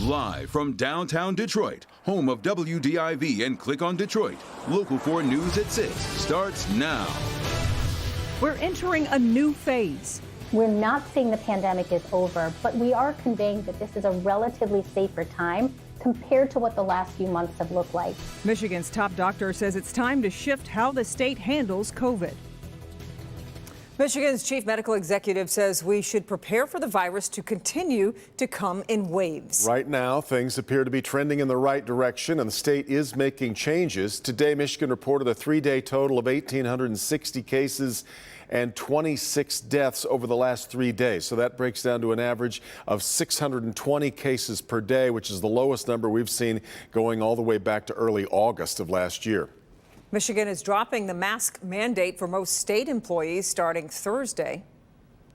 Live from downtown Detroit, home of WDIV and Click on Detroit, Local 4 News at 6 starts now. We're entering a new phase. We're not saying the pandemic is over, but we are conveying that this is a relatively safer time compared to what the last few months have looked like. Michigan's top doctor says it's time to shift how the state handles COVID. Michigan's chief medical executive says we should prepare for the virus to continue to come in waves. Right now, things appear to be trending in the right direction, and the state is making changes. Today, Michigan reported a 3-day total of 1,860 cases and 26 deaths over the last 3 days. So that breaks down to an average of 620 cases per day, which is the lowest number we've seen going all the way back to early August of last year. Michigan is dropping the mask mandate for most state employees starting Thursday.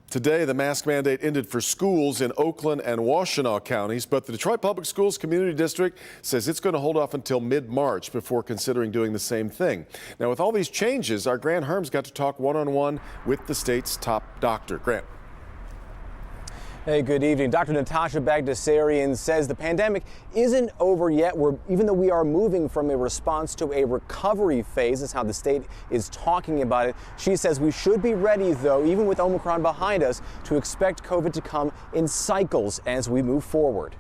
Today, the mask mandate ended for schools in Oakland and Washtenaw counties, but the Detroit Public Schools Community District says it's going to hold off until mid-March before considering doing the same thing. Now, with all these changes, our Grant Herms got to talk one-on-one with the state's top doctor. Grant. Hey, good evening. Dr. Natasha Bagdasarian says the pandemic isn't over yet, even though we are moving from a response to a recovery phase. That's how the state is talking about it. She says we should be ready, though, even with Omicron behind us, to expect COVID to come in cycles as we move forward.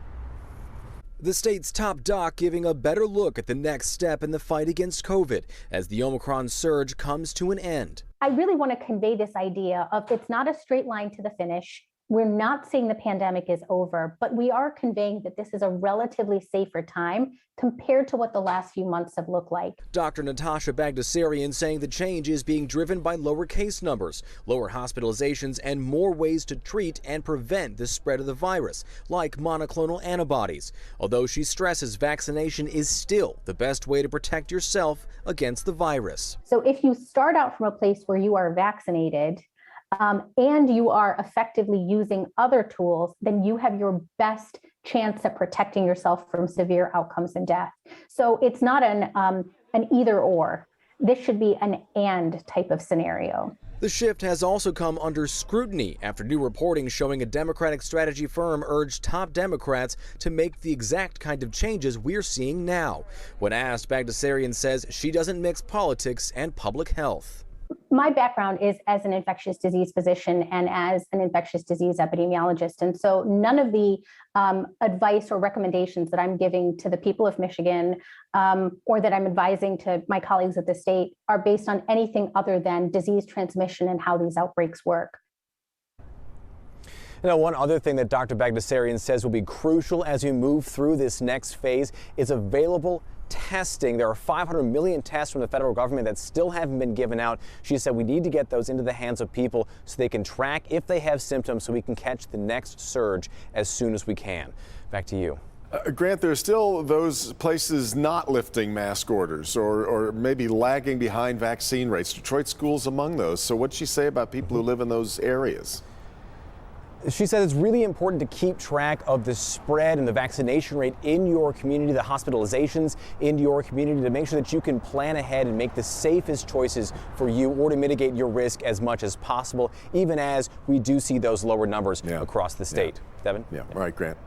The state's top doc giving a better look at the next step in the fight against COVID as the Omicron surge comes to an end. I really want to convey this idea of it's not a straight line to the finish. We're not saying the pandemic is over, but we are conveying that this is a relatively safer time compared to what the last few months have looked like. Dr. Natasha Bagdasarian saying the change is being driven by lower case numbers, lower hospitalizations, and more ways to treat and prevent the spread of the virus, like monoclonal antibodies. Although she stresses vaccination is still the best way to protect yourself against the virus. So if you start out from a place where you are vaccinated, and you are effectively using other tools, then you have your best chance at protecting yourself from severe outcomes and death. So it's not an either or. This should be an and type of scenario. The shift has also come under scrutiny after new reporting showing a Democratic strategy firm urged top Democrats to make the exact kind of changes we're seeing now. When asked, Bagdasarian says she doesn't mix politics and public health. My background is as an infectious disease physician and as an infectious disease epidemiologist. And so none of the advice or recommendations that I'm giving to the people of Michigan or that I'm advising to my colleagues at the state are based on anything other than disease transmission and how these outbreaks work. Now, one other thing that Dr. Bagdasarian says will be crucial as we move through this next phase is available testing. There are 500 million tests from the federal government that still haven't been given out. She said we need to get those into the hands of people so they can track if they have symptoms so we can catch the next surge as soon as we can. Back to you. Grant, there are still those places not lifting mask orders or maybe lagging behind vaccine rates. Detroit schools among those. So what'd she say about people who live in those areas? She said it's really important to keep track of the spread and the vaccination rate in your community, the hospitalizations in your community, to make sure that you can plan ahead and make the safest choices for you or to mitigate your risk as much as possible, even as we do see those lower numbers across the state. Devin? Yeah. All right, Grant.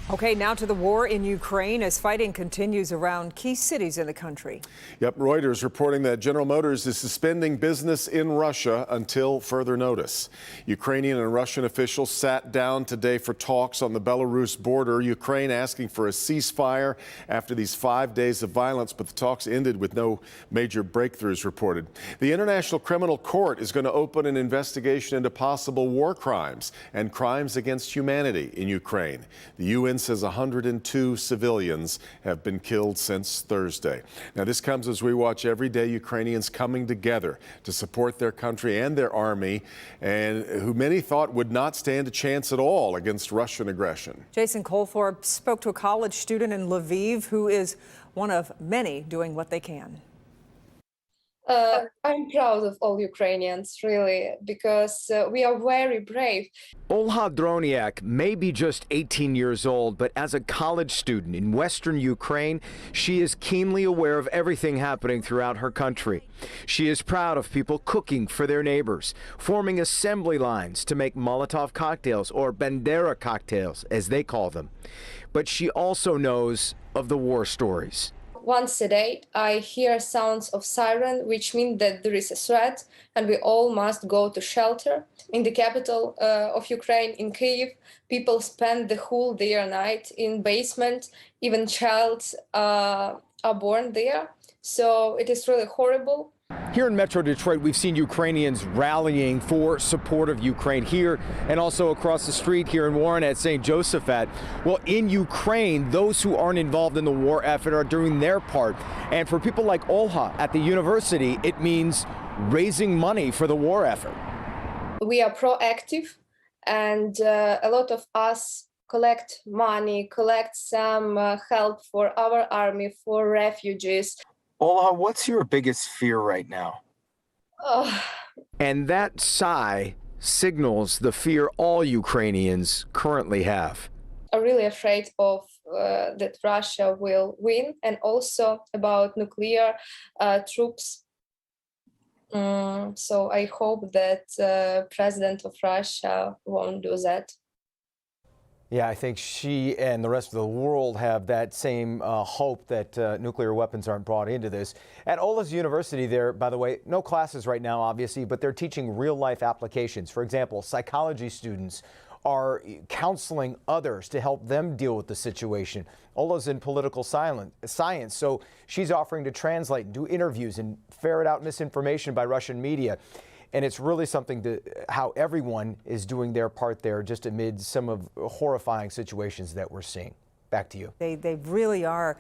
Okay, now to the war in Ukraine as fighting continues around key cities in the country. Yep, Reuters reporting that General Motors is suspending business in Russia until further notice. Ukrainian and Russian officials sat down today for talks on the Belarus border. Ukraine asking for a ceasefire after these 5 days of violence, but the talks ended with no major breakthroughs reported. The International Criminal Court is going to open an investigation into possible war crimes and crimes against humanity in Ukraine. The UN says 102 civilians have been killed since Thursday. Now, this comes as we watch everyday Ukrainians coming together to support their country and their army, and who many thought would not stand a chance at all against Russian aggression. Jason Colthorpe spoke to a college student in Lviv who is one of many doing what they can. I'm proud of all Ukrainians, really, because we are very brave. Olha Droniak may be just 18 years old, but as a college student in Western Ukraine, she is keenly aware of everything happening throughout her country. She is proud of people cooking for their neighbors, forming assembly lines to make Molotov cocktails, or Bandera cocktails, as they call them. But she also knows of the war stories. Once a day, I hear sounds of siren, which mean that there is a threat, and we all must go to shelter. In the capital of Ukraine, in Kyiv, people spend the whole day or night in basement. Even childs are born there. So it is really horrible. Here in Metro Detroit, we've seen Ukrainians rallying for support of Ukraine here and also across the street here in Warren at St. Josephat. Well, in Ukraine, those who aren't involved in the war effort are doing their part. And for people like Olha at the university, it means raising money for the war effort. We are proactive, and a lot of us collect money, collect some help for our army, for refugees. Olha, what's your biggest fear right now? Oh. And that sigh signals the fear all Ukrainians currently have. I'm really afraid of that Russia will win, and also about nuclear troops. So I hope that President of Russia won't do that. Yeah, I think she and the rest of the world have that same hope that nuclear weapons aren't brought into this. At Ola's University there, by the way, no classes right now, obviously, but they're teaching real-life applications. For example, psychology students are counseling others to help them deal with the situation. Ola's in political science, so she's offering to translate and do interviews and ferret out misinformation by Russian media. And it's really something to how everyone is doing their part there just amid some of horrifying situations that we're seeing. Back to you. They really are.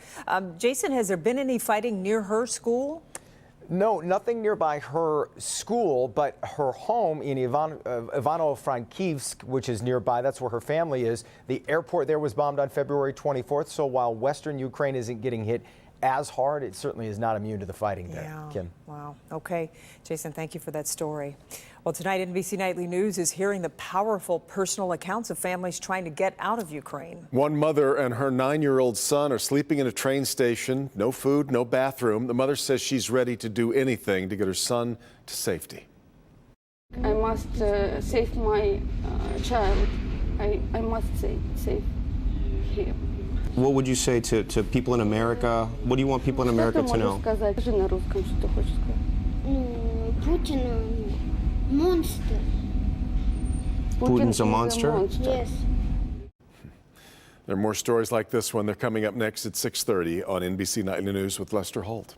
Jason, has there been any fighting near her school? No, nothing nearby her school, but her home in Ivano-Frankivsk, which is nearby. That's where her family is. The airport there was bombed on February 24th. So while Western Ukraine isn't getting hit as hard, it certainly is not immune to the fighting there. Yeah. Kim. Wow. Okay. Jason, thank you for that story. Well, tonight, NBC Nightly News is hearing the powerful personal accounts of families trying to get out of Ukraine. One mother and her 9-year-old son are sleeping in a train station. No food, no bathroom. The mother says she's ready to do anything to get her son to safety. I must save my child. I must save him. What would you say to people in America? What do you want people in America to know? Putin monster. Putin's a monster? Yes. There are more stories like this one. They're coming up next at 6:30 on NBC Nightly News with Lester Holt.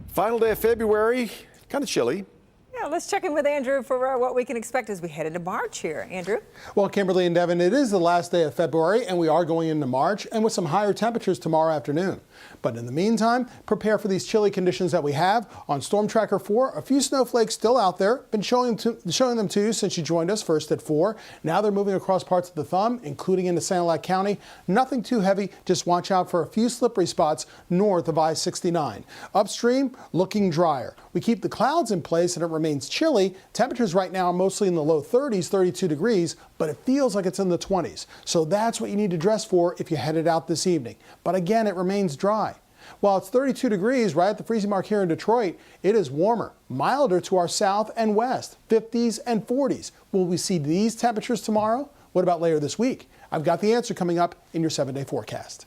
Final day of February, kind of chilly. Yeah, let's check in with Andrew for what we can expect as we head into March here. Andrew? Well, Kimberly and Devin, it is the last day of February, and we are going into March, and with some higher temperatures tomorrow afternoon. But in the meantime, prepare for these chilly conditions that we have. On Storm Tracker 4, a few snowflakes still out there. Been showing them to you since you joined us first at 4. Now they're moving across parts of the thumb, including into Sanilac County. Nothing too heavy. Just watch out for a few slippery spots north of I-69. Upstream, looking drier. We keep the clouds in place and it remains chilly. Temperatures right now are mostly in the low 30s, 32 degrees, but it feels like it's in the 20s. So that's what you need to dress for if you headed out this evening. But again, it remains dry. While it's 32 degrees right at the freezing mark here in Detroit, it is warmer, milder to our south and west, 50s and 40s. Will we see these temperatures tomorrow? What about later this week? I've got the answer coming up in your 7-day forecast.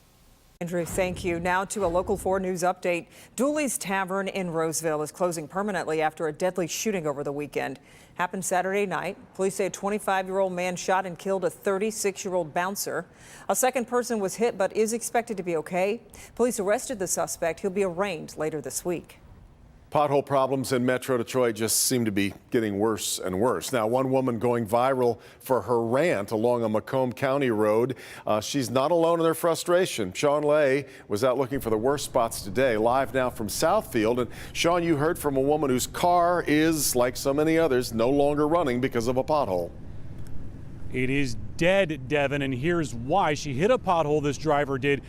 Andrew, thank you. Now to a Local 4 News update. Dooley's Tavern in Roseville is closing permanently after a deadly shooting over the weekend. Happened Saturday night. Police say a 25-year-old man shot and killed a 36-year-old bouncer. A second person was hit but is expected to be okay. Police arrested the suspect. He'll be arraigned later this week. Pothole problems in Metro Detroit just seem to be getting worse and worse. Now, one woman going viral for her rant along a Macomb County road. She's not alone in her frustration. Sean Lay was out looking for the worst spots today. Live now from Southfield. And Sean, you heard from a woman whose car is, like so many others, no longer running because of a pothole. It is dead, Devin, and here's why. She hit a pothole, this driver did,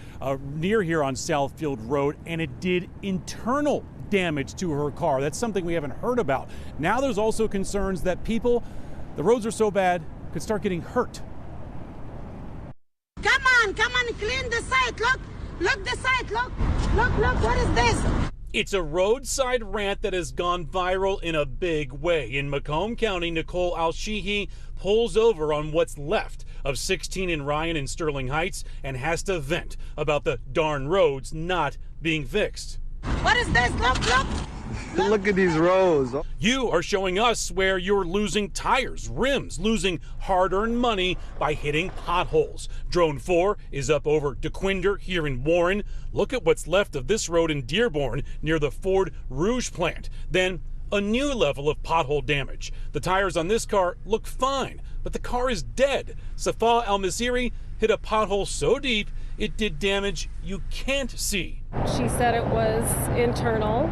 near here on Southfield Road, and it did internal damage to her car. That's something we haven't heard about. Now there's also concerns that people, the roads are so bad, could start getting hurt. Come on, clean the site. Look the site. Look, what is this? It's a roadside rant that has gone viral in a big way. In Macomb County, Nicole Al-Shihi pulls over on what's left of 16 and Ryan in Sterling Heights and has to vent about the darn roads not being fixed. What is this? Look. Look at these roads. You are showing us where you're losing tires, rims, losing hard-earned money by hitting potholes. Drone 4 is up over DeQuinder here in Warren. Look at what's left of this road in Dearborn near the Ford Rouge plant. Then a new level of pothole damage. The tires on this car look fine, but the car is dead. Safa Al-Masiri hit a pothole so deep it did damage you can't see. She said it was internal,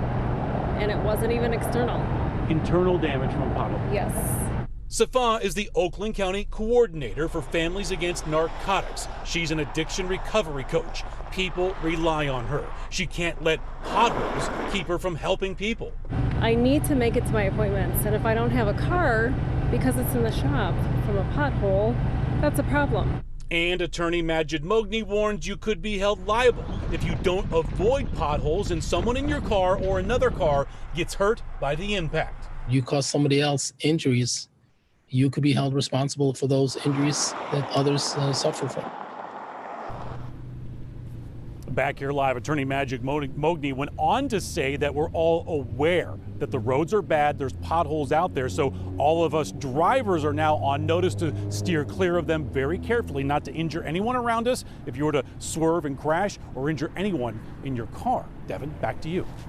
and it wasn't even external. Internal damage from a pothole. Yes. Safa is the Oakland County coordinator for Families Against Narcotics. She's an addiction recovery coach. People rely on her. She can't let potholes keep her from helping people. I need to make it to my appointments, and if I don't have a car because it's in the shop from a pothole, that's a problem. And attorney Majid Mogni warns you could be held liable if you don't avoid potholes and someone in your car or another car gets hurt by the impact. You cause somebody else injuries, you could be held responsible for those injuries that others suffer from. Back here live, attorney Majid Mogni went on to say that we're all aware that the roads are bad, there's potholes out there, so all of us drivers are now on notice to steer clear of them very carefully, not to injure anyone around us if you were to swerve and crash or injure anyone in your car. Devin, back to you.